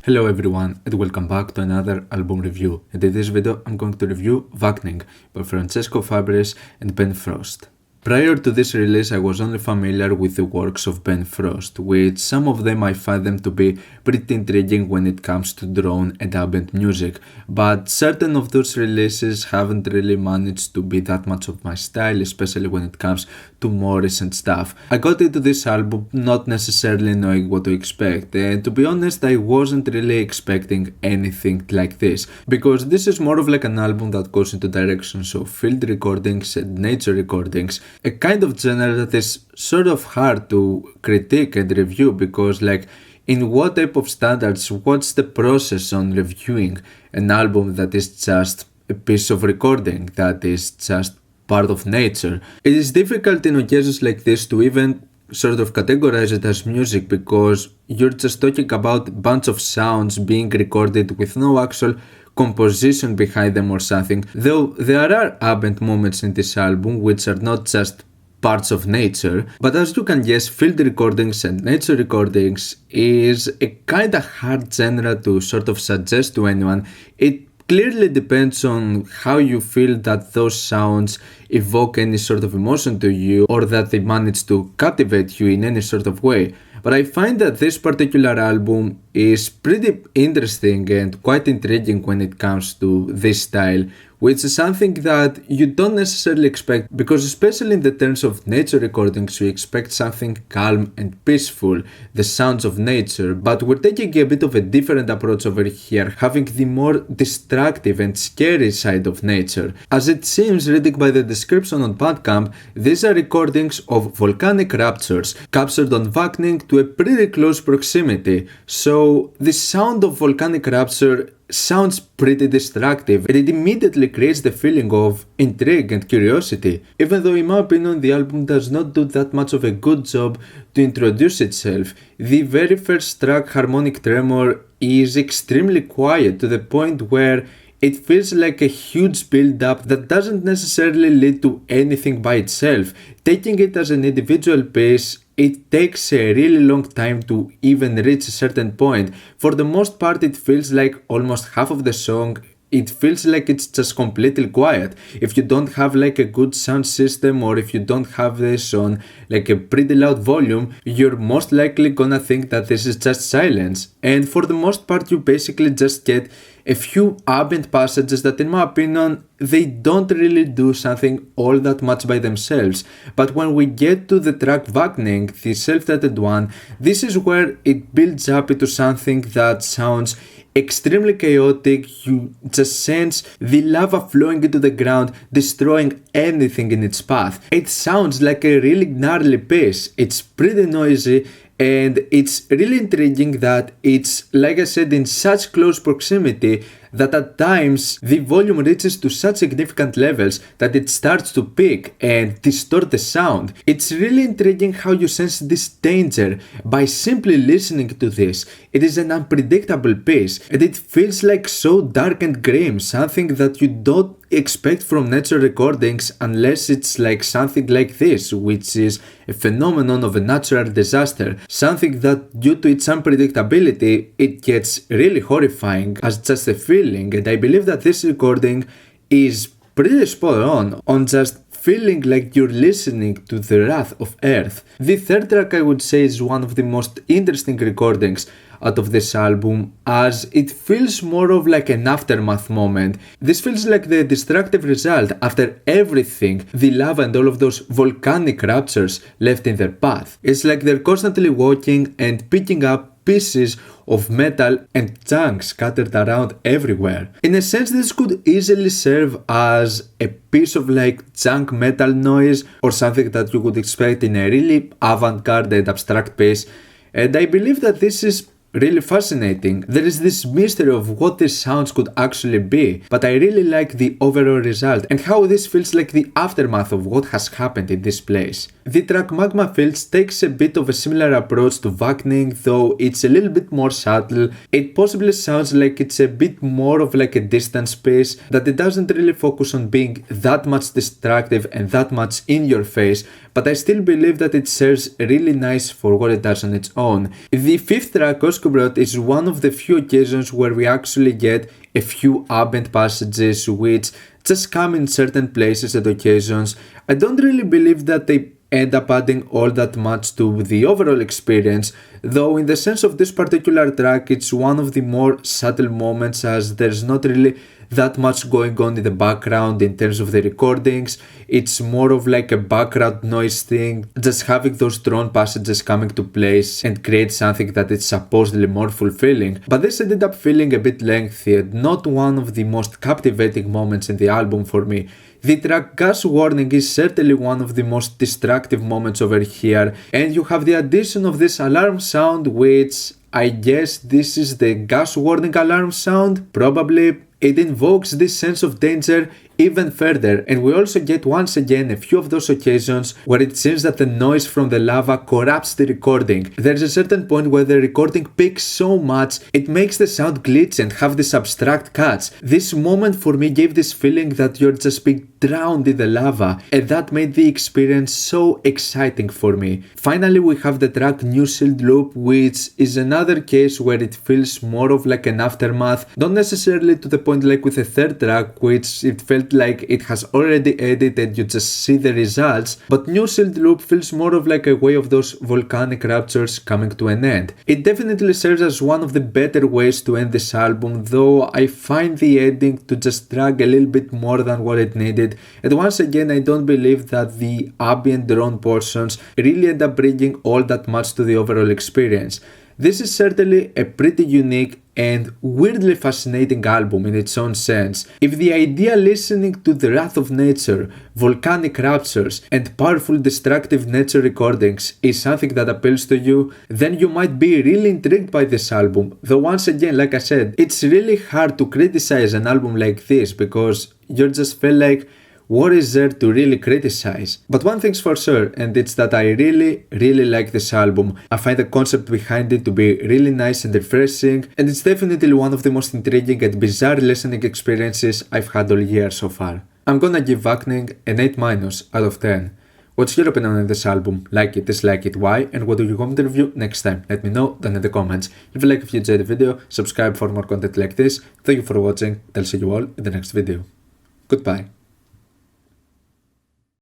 Hello everyone and welcome back to another album review. And in this video I'm going to review Vakning by Francesco Fabris and Ben Frost. Prior to this release I was only familiar with the works of Ben Frost, which some of them I find them to be pretty intriguing when it comes to drone and ambient music, but certain of those releases haven't really managed to be that much of my style, especially when it comes to more recent stuff. I got into this album not necessarily knowing what to expect, and to be honest I wasn't really expecting anything like this, because this is more of like an album that goes into directions of field recordings and nature recordings, a kind of genre that is sort of hard to critique and review, because like in what type of standards, what's the process on reviewing an album that is just a piece of recording, that is just part of nature? It is difficult in occasions like this to even sort of categorize it as music, because you're just talking about a bunch of sounds being recorded with no actual composition behind them or something, though there are ambient moments in this album which are not just parts of nature. But as you can guess, field recordings and nature recordings is a kinda hard genre to sort of suggest to anyone. It clearly depends on how you feel that those sounds evoke any sort of emotion to you, or that they manage to captivate you in any sort of way. But I find that this particular album is pretty interesting and quite intriguing when it comes to this style, which is something that you don't necessarily expect, because especially in the terms of nature recordings you expect something calm and peaceful, the sounds of nature, but we're taking a bit of a different approach over here, having the more destructive and scary side of nature. As it seems, reading by the description on Bandcamp, these are recordings of volcanic ruptures captured on Vakning to a pretty close proximity, so the sound of volcanic rupture sounds pretty destructive, and it immediately creates the feeling of intrigue and curiosity, even though in my opinion the album does not do that much of a good job to introduce itself. The very first track, Harmonic Tremor, is extremely quiet to the point where it feels like a huge build-up that doesn't necessarily lead to anything by itself. Taking it as an individual piece, it takes a really long time to even reach a certain point. For the most part, it feels like almost half of the song, it feels like it's just completely quiet. If you don't have like a good sound system, or if you don't have this on like a pretty loud volume, you're most likely gonna think that this is just silence. And for the most part, you basically just get a few ambient passages that in my opinion they don't really do something all that much by themselves. But when we get to the track Vakning, the self-titled one, this is where it builds up into something that sounds extremely chaotic. You just sense the lava flowing into the ground, destroying anything in its path. It sounds like a really gnarly piece. It's pretty noisy, and it's really intriguing that it's, like I said, in such close proximity that at times the volume reaches to such significant levels that it starts to peak and distort the sound. It's really intriguing how you sense this danger by simply listening to this. It is an unpredictable piece, and it feels like so dark and grim, something that you don't expect from nature recordings unless it's like something like this, which is a phenomenon of a natural disaster, something that due to its unpredictability it gets really horrifying as just a feeling. And I believe that this recording is pretty spot on just feeling like you're listening to the wrath of Earth. The third track I would say is one of the most interesting recordings out of this album, as it feels more of like an aftermath moment. This feels like the destructive result after everything the lava and all of those volcanic ruptures left in their path. It's like they're constantly walking and picking up pieces of metal and junk scattered around everywhere. In a sense, this could easily serve as a piece of like junk metal noise, or something that you would expect in a really avant-garde and abstract piece. And I believe that this is really fascinating. There is this mystery of what these sounds could actually be, but I really like the overall result and how this feels like the aftermath of what has happened in this place. The track Magma Fields takes a bit of a similar approach to Vakning, though it's a little bit more subtle. It possibly sounds like it's a bit more of like a distance piece, that it doesn't really focus on being that much destructive and that much in your face, but I still believe that it serves really nice for what it does on its own. The fifth track, Oscar Francesco brought is one of the few occasions where we actually get a few ambient passages which just come in certain places and occasions. I don't really believe that they end up adding all that much to the overall experience, though in the sense of this particular track it's one of the more subtle moments, as there's not really that much going on in the background in terms of the recordings. It's more of like a background noise thing, just having those drone passages coming to place and create something that is supposedly more fulfilling. But this ended up feeling a bit lengthy and not one of the most captivating moments in the album for me. The track Gas Warning is certainly one of the most distracting moments over here, and you have the addition of this alarm sound, which I guess this is the gas warning alarm sound, probably. It invokes this sense of danger even further, and we also get once again a few of those occasions where it seems that the noise from the lava corrupts the recording. There's a certain point where the recording peaks so much it makes the sound glitch and have this abstract cuts. This moment for me gave this feeling that you're just being drowned in the lava, and that made the experience so exciting for me. Finally, we have the track New Sealed Loop, which is another case where it feels more of like an aftermath, not necessarily to the point like with the third track, which it felt like it has already edited and you just see the results, but New Sealed Loop feels more of like a way of those volcanic raptures coming to an end. It definitely serves as one of the better ways to end this album, though I find the ending to just drag a little bit more than what it needed, and once again I don't believe that the ambient drone portions really end up bringing all that much to the overall experience. This is certainly a pretty unique and weirdly fascinating album in its own sense. If the idea listening to the wrath of nature, volcanic raptures, and powerful destructive nature recordings is something that appeals to you, then you might be really intrigued by this album. Though once again, like I said, it's really hard to criticize an album like this because you just feel like, what is there to really criticize? But one thing's for sure, and it's that I really like this album. I find the concept behind it to be really nice and refreshing, and it's definitely one of the most intriguing and bizarre listening experiences I've had all year so far. I'm gonna give Vakning an 8- out of 10. What's your opinion on this album? Like it, dislike it, why? And what do you want me to review next time? Let me know down in the comments. If you like, if you enjoyed the video, subscribe for more content like this. Thank you for watching, I'll see you all in the next video. Goodbye.